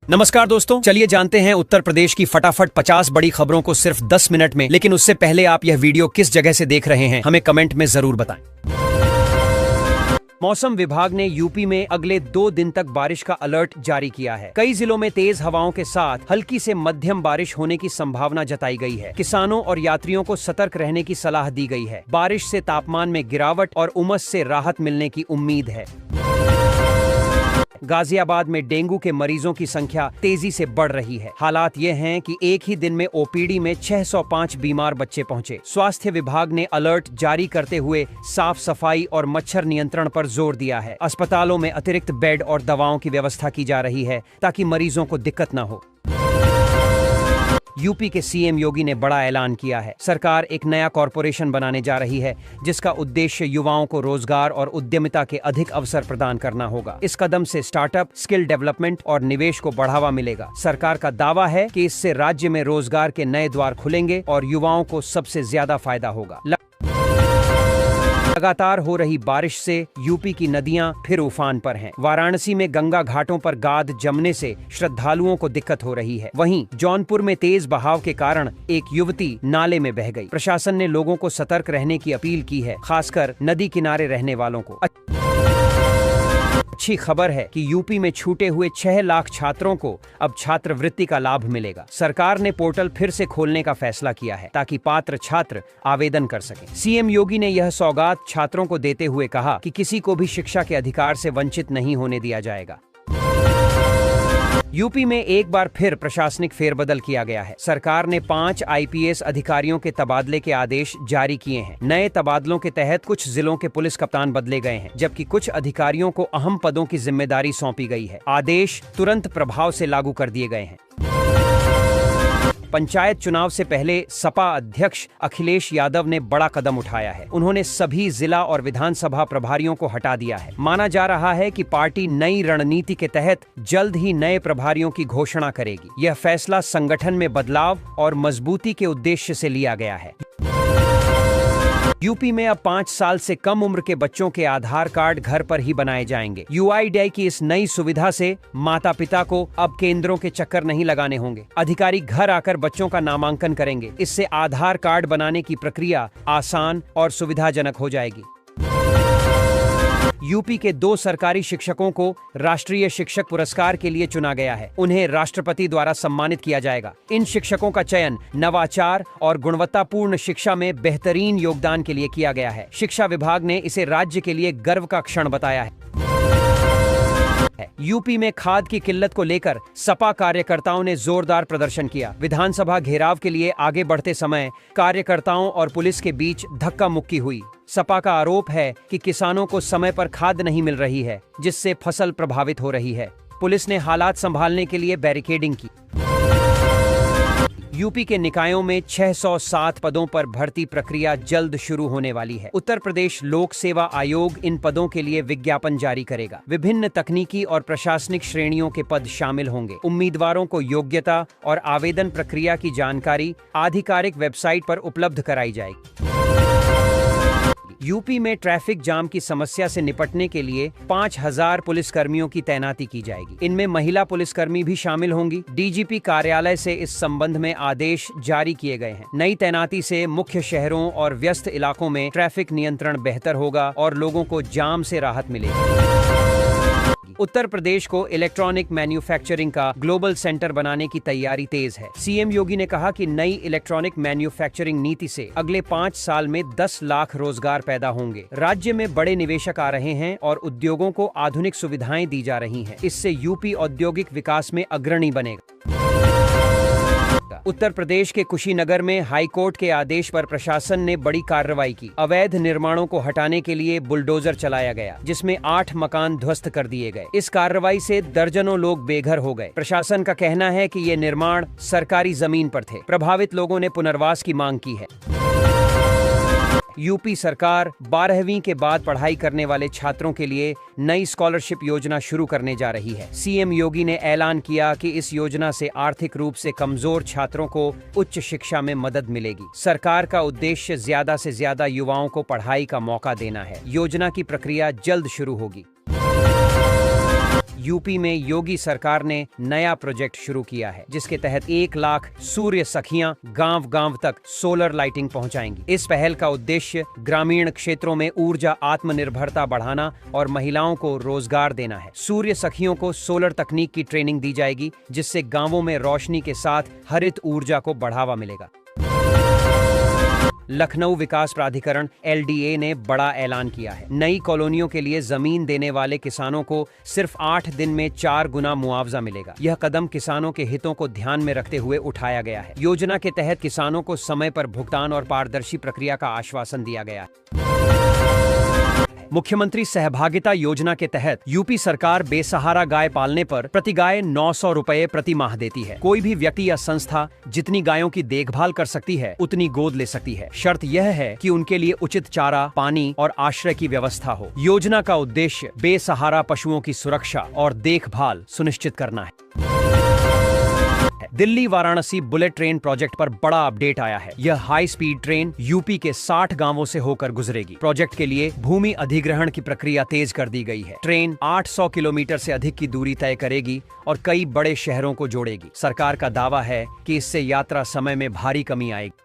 नमस्कार दोस्तों, चलिए जानते हैं उत्तर प्रदेश की फटाफट 50 बड़ी खबरों को सिर्फ 10 मिनट में। लेकिन उससे पहले आप यह वीडियो किस जगह से देख रहे हैं हमें कमेंट में जरूर बताएं। मौसम विभाग ने यूपी में अगले 2 दिन तक बारिश का अलर्ट जारी किया है। कई जिलों में तेज हवाओं के साथ हल्की से मध्यम बारिश होने की संभावना जताई गई है। किसानों और यात्रियों को सतर्क रहने की सलाह दी गई है। बारिश से तापमान में गिरावट और उमस से राहत मिलने की उम्मीद है। गाजियाबाद में डेंगू के मरीजों की संख्या तेजी से बढ़ रही है। हालात ये हैं कि एक ही दिन में ओपीडी में 605 बीमार बच्चे पहुंचे। स्वास्थ्य विभाग ने अलर्ट जारी करते हुए साफ सफाई और मच्छर नियंत्रण पर जोर दिया है। अस्पतालों में अतिरिक्त बेड और दवाओं की व्यवस्था की जा रही है ताकि मरीजों को दिक्कत न हो। यूपी के सीएम योगी ने बड़ा ऐलान किया है। सरकार एक नया कॉरपोरेशन बनाने जा रही है जिसका उद्देश्य युवाओं को रोजगार और उद्यमिता के अधिक अवसर प्रदान करना होगा। इस कदम से स्टार्टअप, स्किल डेवलपमेंट और निवेश को बढ़ावा मिलेगा। सरकार का दावा है कि इससे राज्य में रोजगार के नए द्वार खुलेंगे और युवाओं को सबसे ज्यादा फायदा होगा। लगातार हो रही बारिश से यूपी की नदियां फिर उफान पर हैं। वाराणसी में गंगा घाटों पर गाद जमने से श्रद्धालुओं को दिक्कत हो रही है। वहीं जौनपुर में तेज बहाव के कारण एक युवती नाले में बह गई। प्रशासन ने लोगों को सतर्क रहने की अपील की है, खासकर नदी किनारे रहने वालों को। अच्छी खबर है कि यूपी में छूटे हुए 6 लाख छात्रों को अब छात्रवृत्ति का लाभ मिलेगा। सरकार ने पोर्टल फिर से खोलने का फैसला किया है ताकि पात्र छात्र आवेदन कर सकें। सीएम योगी ने यह सौगात छात्रों को देते हुए कहा कि किसी को भी शिक्षा के अधिकार से वंचित नहीं होने दिया जाएगा। यूपी में एक बार फिर प्रशासनिक फेरबदल किया गया है। सरकार ने 5 आईपीएस अधिकारियों के तबादले के आदेश जारी किए हैं। नए तबादलों के तहत कुछ जिलों के पुलिस कप्तान बदले गए हैं, जबकि कुछ अधिकारियों को अहम पदों की जिम्मेदारी सौंपी गई है। आदेश तुरंत प्रभाव से लागू कर दिए गए हैं। पंचायत चुनाव से पहले सपा अध्यक्ष अखिलेश यादव ने बड़ा कदम उठाया है। उन्होंने सभी जिला और विधानसभा प्रभारियों को हटा दिया है। माना जा रहा है कि पार्टी नई रणनीति के तहत जल्द ही नए प्रभारियों की घोषणा करेगी। यह फैसला संगठन में बदलाव और मजबूती के उद्देश्य से लिया गया है। यूपी में अब 5 साल से कम उम्र के बच्चों के आधार कार्ड घर पर ही बनाए जाएंगे। यूआईडीआई की इस नई सुविधा से माता पिता को अब केंद्रों के चक्कर नहीं लगाने होंगे। अधिकारी घर आकर बच्चों का नामांकन करेंगे। इससे आधार कार्ड बनाने की प्रक्रिया आसान और सुविधाजनक हो जाएगी। यूपी के 2 सरकारी शिक्षकों को राष्ट्रीय शिक्षक पुरस्कार के लिए चुना गया है। उन्हें राष्ट्रपति द्वारा सम्मानित किया जाएगा। इन शिक्षकों का चयन नवाचार और गुणवत्तापूर्ण शिक्षा में बेहतरीन योगदान के लिए किया गया है। शिक्षा विभाग ने इसे राज्य के लिए गर्व का क्षण बताया है। यूपी में खाद की किल्लत को लेकर सपा कार्यकर्ताओं ने जोरदार प्रदर्शन किया। विधानसभा घेराव के लिए आगे बढ़ते समय कार्यकर्ताओं और पुलिस के बीच धक्का मुक्की हुई। सपा का आरोप है कि किसानों को समय पर खाद नहीं मिल रही है, जिससे फसल प्रभावित हो रही है। पुलिस ने हालात संभालने के लिए बैरिकेडिंग की। यूपी के निकायों में 607 पदों पर भर्ती प्रक्रिया जल्द शुरू होने वाली है। उत्तर प्रदेश लोक सेवा आयोग इन पदों के लिए विज्ञापन जारी करेगा। विभिन्न तकनीकी और प्रशासनिक श्रेणियों के पद शामिल होंगे। उम्मीदवारों को योग्यता और आवेदन प्रक्रिया की जानकारी आधिकारिक वेबसाइट पर उपलब्ध कराई जाएगी। यूपी में ट्रैफिक जाम की समस्या से निपटने के लिए 5000 पुलिसकर्मियों की तैनाती की जाएगी। इनमें महिला पुलिसकर्मी भी शामिल होंगी। डीजीपी कार्यालय से इस संबंध में आदेश जारी किए गए हैं। नई तैनाती से मुख्य शहरों और व्यस्त इलाकों में ट्रैफिक नियंत्रण बेहतर होगा और लोगों को जाम से राहत मिलेगी। उत्तर प्रदेश को इलेक्ट्रॉनिक मैन्युफैक्चरिंग का ग्लोबल सेंटर बनाने की तैयारी तेज है। सीएम योगी ने कहा कि नई इलेक्ट्रॉनिक मैन्युफैक्चरिंग नीति से अगले 5 साल में 10 लाख रोजगार पैदा होंगे। राज्य में बड़े निवेशक आ रहे हैं और उद्योगों को आधुनिक सुविधाएं दी जा रही हैं। इससे यूपी औद्योगिक विकास में अग्रणी बनेगा। उत्तर प्रदेश के कुशीनगर में हाईकोर्ट के आदेश पर प्रशासन ने बड़ी कार्रवाई की। अवैध निर्माणों को हटाने के लिए बुलडोजर चलाया गया, जिसमें 8 मकान ध्वस्त कर दिए गए। इस कार्रवाई से दर्जनों लोग बेघर हो गए। प्रशासन का कहना है कि ये निर्माण सरकारी जमीन पर थे। प्रभावित लोगों ने पुनर्वास की मांग की है। यूपी सरकार 12वीं के बाद पढ़ाई करने वाले छात्रों के लिए नई स्कॉलरशिप योजना शुरू करने जा रही है। सीएम योगी ने ऐलान किया कि इस योजना से आर्थिक रूप से कमजोर छात्रों को उच्च शिक्षा में मदद मिलेगी। सरकार का उद्देश्य ज्यादा से ज्यादा युवाओं को पढ़ाई का मौका देना है। योजना की प्रक्रिया जल्द शुरू होगी। यूपी में योगी सरकार ने नया प्रोजेक्ट शुरू किया है, जिसके तहत 1 लाख सूर्य सखियां गांव-गांव तक सोलर लाइटिंग पहुंचाएंगी। इस पहल का उद्देश्य ग्रामीण क्षेत्रों में ऊर्जा आत्मनिर्भरता बढ़ाना और महिलाओं को रोजगार देना है। सूर्य सखियों को सोलर तकनीक की ट्रेनिंग दी जाएगी, जिससे गांवों में रोशनी के साथ हरित ऊर्जा को बढ़ावा मिलेगा। लखनऊ विकास प्राधिकरण LDA ने बड़ा ऐलान किया है। नई कॉलोनियों के लिए जमीन देने वाले किसानों को सिर्फ 8 दिन में 4 गुना मुआवजा मिलेगा। यह कदम किसानों के हितों को ध्यान में रखते हुए उठाया गया है। योजना के तहत किसानों को समय पर भुगतान और पारदर्शी प्रक्रिया का आश्वासन दिया गया है। मुख्यमंत्री सहभागिता योजना के तहत यूपी सरकार बेसहारा गाय पालने पर प्रति गाय 900 रुपए प्रति माह देती है। कोई भी व्यक्ति या संस्था जितनी गायों की देखभाल कर सकती है, उतनी गोद ले सकती है। शर्त यह है कि उनके लिए उचित चारा, पानी और आश्रय की व्यवस्था हो। योजना का उद्देश्य बेसहारा पशुओं की सुरक्षा और देखभाल सुनिश्चित करना है। Delhi Varanasi bullet train project पर बड़ा अपडेट आया है। यह हाई स्पीड ट्रेन यूपी के 60 गांवों से होकर गुजरेगी। प्रोजेक्ट के लिए भूमि अधिग्रहण की प्रक्रिया तेज कर दी गई है। ट्रेन 800 किलोमीटर से अधिक की दूरी तय करेगी और कई बड़े शहरों को जोड़ेगी। सरकार का दावा है कि इससे यात्रा समय में भारी कमी आएगी।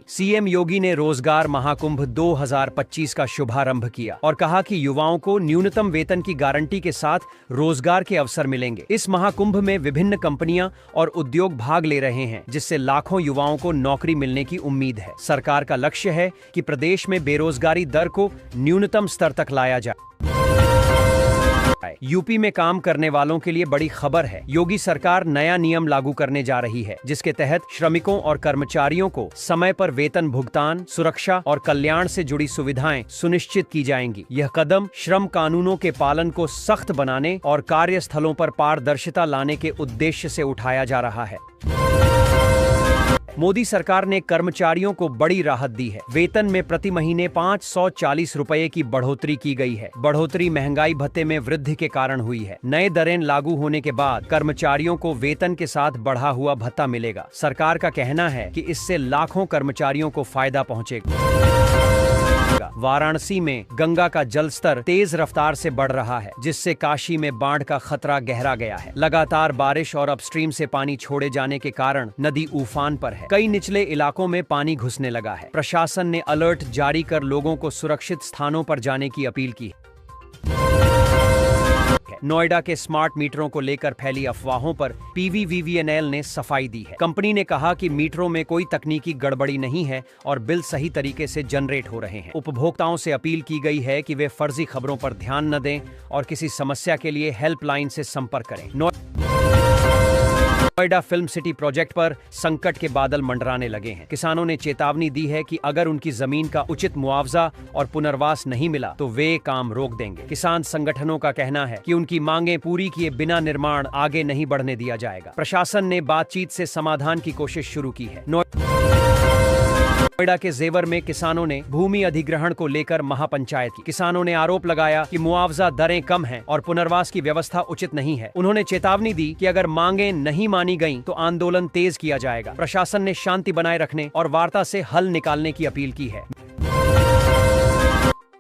सीएम योगी ने रोजगार महाकुंभ 2025 का शुभारंभ किया और कहा कि युवाओं को न्यूनतम वेतन की गारंटी के साथ रोजगार के अवसर मिलेंगे। इस महाकुंभ में विभिन्न कंपनियां और उद्योग भाग ले रहे हैं, जिससे लाखों युवाओं को नौकरी मिलने की उम्मीद है। सरकार का लक्ष्य है कि प्रदेश में बेरोजगारी दर को न्यूनतम स्तर तक लाया जाए। यूपी में काम करने वालों के लिए बड़ी खबर है। योगी सरकार नया नियम लागू करने जा रही है, जिसके तहत श्रमिकों और कर्मचारियों को समय पर वेतन भुगतान, सुरक्षा और कल्याण से जुड़ी सुविधाएं सुनिश्चित की जाएंगी। यह कदम श्रम कानूनों के पालन को सख्त बनाने और कार्यस्थलों पर पारदर्शिता लाने के उद्देश्य से उठाया जा रहा है। मोदी सरकार ने कर्मचारियों को बड़ी राहत दी है। वेतन में प्रति महीने 540 रुपए की बढ़ोतरी की गई है। बढ़ोतरी महंगाई भत्ते में वृद्धि के कारण हुई है। नए दरें लागू होने के बाद कर्मचारियों को वेतन के साथ बढ़ा हुआ भत्ता मिलेगा। सरकार का कहना है कि इससे लाखों कर्मचारियों को फायदा पहुंचेगा। वाराणसी में गंगा का जल स्तर तेज रफ्तार से बढ़ रहा है, जिससे काशी में बाढ़ का खतरा गहरा गया है। लगातार बारिश और अपस्ट्रीम से पानी छोड़े जाने के कारण नदी उफान पर है। कई निचले इलाकों में पानी घुसने लगा है। प्रशासन ने अलर्ट जारी कर लोगों को सुरक्षित स्थानों पर जाने की अपील की है। नोएडा के स्मार्ट मीटरों को लेकर फैली अफवाहों पर PVVVNL ने सफाई दी है। कंपनी ने कहा कि मीटरों में कोई तकनीकी गड़बड़ी नहीं है और बिल सही तरीके से जनरेट हो रहे हैं। उपभोक्ताओं से अपील की गई है कि वे फर्जी खबरों पर ध्यान न दें और किसी समस्या के लिए हेल्पलाइन से संपर्क करें। नोएडा फिल्म सिटी प्रोजेक्ट पर संकट के बादल मंडराने लगे हैं। किसानों ने चेतावनी दी है कि अगर उनकी जमीन का उचित मुआवजा और पुनर्वास नहीं मिला तो वे काम रोक देंगे। किसान संगठनों का कहना है कि उनकी मांगें पूरी किए बिना निर्माण आगे नहीं बढ़ने दिया जाएगा। प्रशासन ने बातचीत से समाधान की कोशिश शुरू की है। नोएडा के जेवर में किसानों ने भूमि अधिग्रहण को लेकर महापंचायत की। किसानों ने आरोप लगाया कि मुआवजा दरें कम हैं और पुनर्वास की व्यवस्था उचित नहीं है। उन्होंने चेतावनी दी कि अगर मांगें नहीं मानी गईं तो आंदोलन तेज किया जाएगा। प्रशासन ने शांति बनाए रखने और वार्ता से हल निकालने की अपील की है।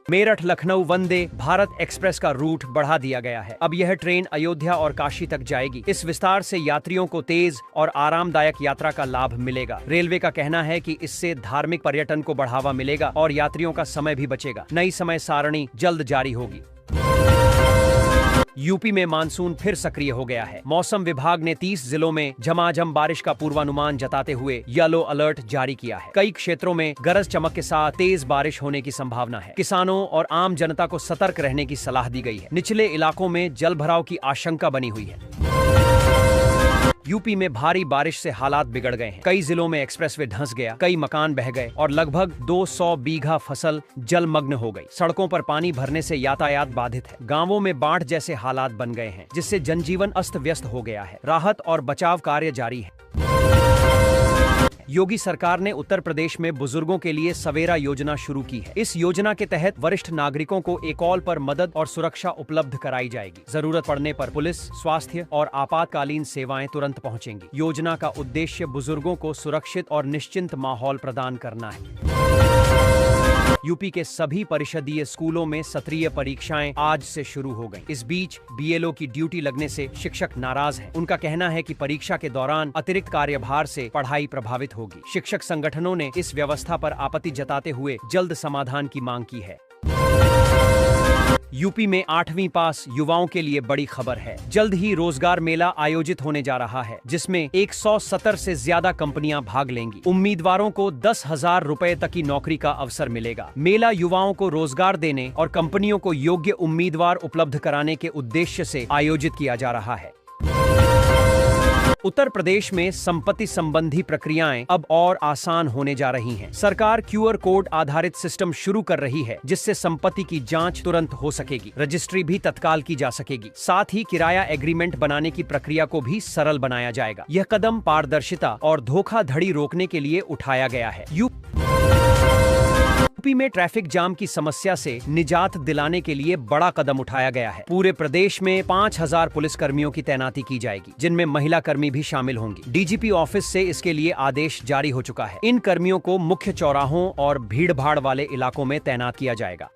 मेरठ लखनऊ वंदे भारत एक्सप्रेस का रूट बढ़ा दिया गया है। अब यह ट्रेन अयोध्या और काशी तक जाएगी। इस विस्तार से यात्रियों को तेज और आरामदायक यात्रा का लाभ मिलेगा। रेलवे का कहना है कि इससे धार्मिक पर्यटन को बढ़ावा मिलेगा और यात्रियों का समय भी बचेगा। नई समय सारणी जल्द जारी होगी। यूपी में मानसून फिर सक्रिय हो गया है। मौसम विभाग ने 30 जिलों में झमाझम बारिश का पूर्वानुमान जताते हुए येलो अलर्ट जारी किया है। कई क्षेत्रों में गरज चमक के साथ तेज बारिश होने की संभावना है। किसानों और आम जनता को सतर्क रहने की सलाह दी गई है। निचले इलाकों में जलभराव की आशंका बनी हुई है। यूपी में भारी बारिश से हालात बिगड़ गए हैं। कई जिलों में एक्सप्रेसवे धंस गया, कई मकान बह गए और लगभग 200 बीघा फसल जलमग्न हो गई। सड़कों पर पानी भरने से यातायात बाधित है। गांवों में बाढ़ जैसे हालात बन गए हैं, जिससे जनजीवन अस्त व्यस्त हो गया है। राहत और बचाव कार्य जारी है। योगी सरकार ने उत्तर प्रदेश में बुजुर्गों के लिए सवेरा योजना शुरू की है। इस योजना के तहत वरिष्ठ नागरिकों को एक कॉल पर मदद और सुरक्षा उपलब्ध कराई जाएगी। जरूरत पड़ने पर पुलिस, स्वास्थ्य और आपातकालीन सेवाएं तुरंत पहुंचेंगी। योजना का उद्देश्य बुजुर्गों को सुरक्षित और निश्चिंत माहौल प्रदान करना है। यूपी के सभी परिषदीय स्कूलों में सत्रीय परीक्षाएं आज से शुरू हो गईं। इस बीच बीएलओ की ड्यूटी लगने से शिक्षक नाराज हैं। उनका कहना है कि परीक्षा के दौरान अतिरिक्त कार्यभार से पढ़ाई प्रभावित होगी। शिक्षक संगठनों ने इस व्यवस्था पर आपत्ति जताते हुए जल्द समाधान की मांग की है। यूपी में 8वीं पास युवाओं के लिए बड़ी खबर है। जल्द ही रोजगार मेला आयोजित होने जा रहा है, जिसमें 170 से ज्यादा कंपनियां भाग लेंगी। उम्मीदवारों को 10,000 रुपए तक की नौकरी का अवसर मिलेगा। मेला युवाओं को रोजगार देने और कंपनियों को योग्य उम्मीदवार उपलब्ध कराने के उद्देश्य से आयोजित किया जा रहा है। उत्तर प्रदेश में संपत्ति संबंधी प्रक्रियाएं अब और आसान होने जा रही हैं। सरकार QR कोड आधारित सिस्टम शुरू कर रही है, जिससे संपत्ति की जांच तुरंत हो सकेगी। रजिस्ट्री भी तत्काल की जा सकेगी। साथ ही किराया एग्रीमेंट बनाने की प्रक्रिया को भी सरल बनाया जाएगा। यह कदम पारदर्शिता और धोखाधड़ी रोकने के लिए उठाया गया है। यूपी में ट्रैफिक जाम की समस्या से निजात दिलाने के लिए बड़ा कदम उठाया गया है। पूरे प्रदेश में 5,000 पुलिसकर्मियों की तैनाती की जाएगी, जिनमें महिला कर्मी भी शामिल होंगी। डीजीपी ऑफिस से इसके लिए आदेश जारी हो चुका है। इन कर्मियों को मुख्य चौराहों और भीड़-भाड़ वाले इलाकों में तैनात किया जाएगा।